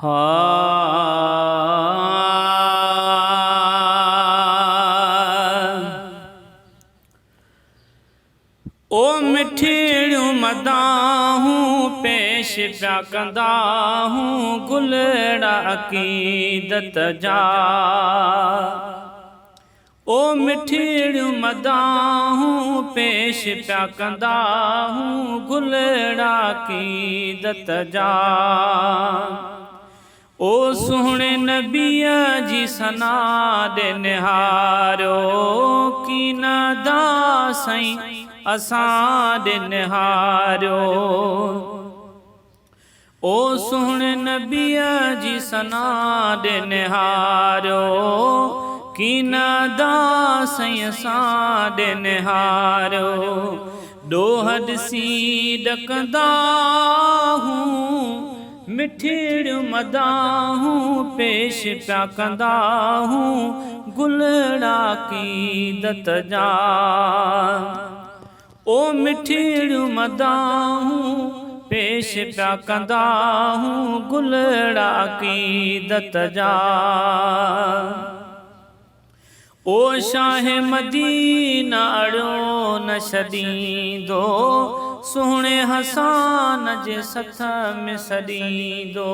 हा ओ मिठिड़ियूं मदाहूं पेश पिया कंदा हूं गुलड़ा अक़ीदत जा। ओ मिठिड़ियूं मदाहूं पेश पिया कंदा हूं गुलड़ा अक़ीदत जा। ओ सुहिणे नबीअ जी सना ॾे निहारियो कीन दा साईं असां ॾे निहारियो। ओ सुहिणे नबीअ जी सना ॾे निहारियो कीन दा साईं असां ॾे निहारियो। ॾोह ॾिसी ॾकंदा हूं मिठिड़ियूं मदाहूं पेश पिया कंदा हूं गुलड़ा अक़ीदत जा। ओ मिठिड़ियूं मदाहूं पेश पिया कंदा हूं गुलड़ा अक़ीदत जा। ओ शाह मदीना अड़ो न छॾींदो सुहिणे हसान जे सथ में सॾींदो।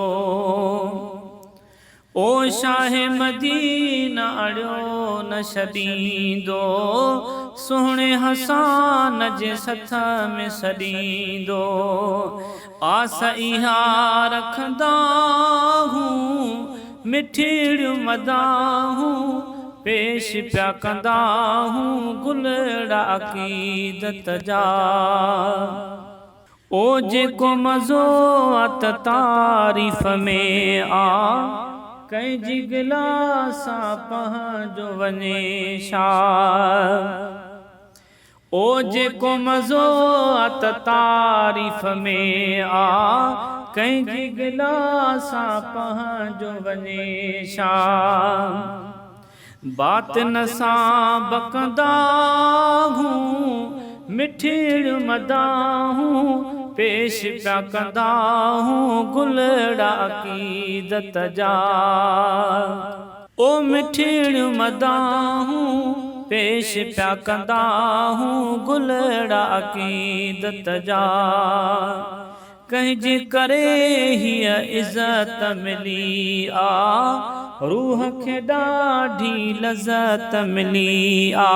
ओ शाह मदीना अड़ो न छॾींदो सुहिणे हसान जे सथ में सॾींदो। आस इहा रखंदा हूं मिठिड़ियूं मदाहूं पेश पिया कंदा हूं गुलड़ा अक़ीदत जा। ओ जेको मज़ो अत तारीफ़ में आ कंहिंजी गिलासां पंहिंजो वञे छा। ओ जेको मज़ो अत तारीफ़ में आ कंहिंजी गिलासां पंहिंजो वञे छा। बातिन सां बकंदा हूं मिठिड़ियूं मदाहूं पेश पिया कंदा हूं गुलड़ा अक़ीदत जा। ओ मिठिड़ियूं मदाहूं पेश पिया कंदा हूं गुलड़ा अक़ीदत जा। कंहिंजे करे हीअ इज़त मिली आ रूह खे ॾाढी लज़त मिली आ।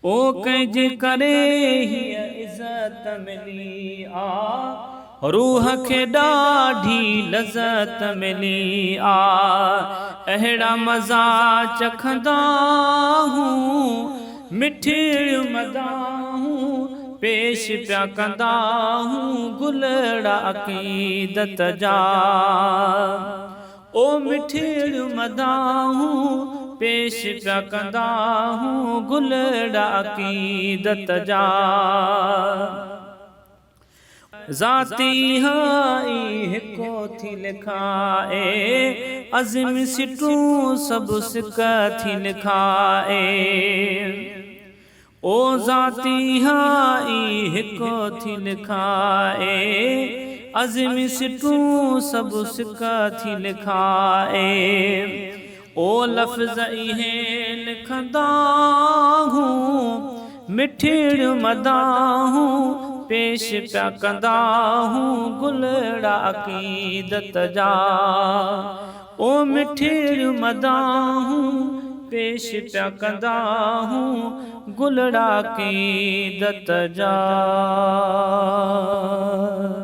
ओ कंहिंजे करे हीअ इज़त मिली आ रूह खे ॾाढी लज़त मिली आ। अहिड़ा मज़ा चखंदा हूं मिठिड़ियूं मदाहूं पेश पिया कंदा हूं गुलड़ा अक़ीदत जा। ओ मिठिड़ियूं मदाहूं पेश पिया कंदा हूं गुलड़ा अक़ीदत जा। ज़ाती हाई हिको थी लिखाए अज़म सिटूं सभु सिक थी लिखाए। ओ ज़ाती हाई हिको थी लिखाए अज़म सिटूं सभु सिक थी लिखाए। ओ लफ़्ज़ इहे लिखंदा हूं मिठिड़ियूं मदाहूं पेश पिया कंदा हूं गुलड़ा अक़ीदत जा। ओ मिठिड़ियूं मदाहूं पेश पिया कंदा हूं गुलड़ा अक़ीदत जा।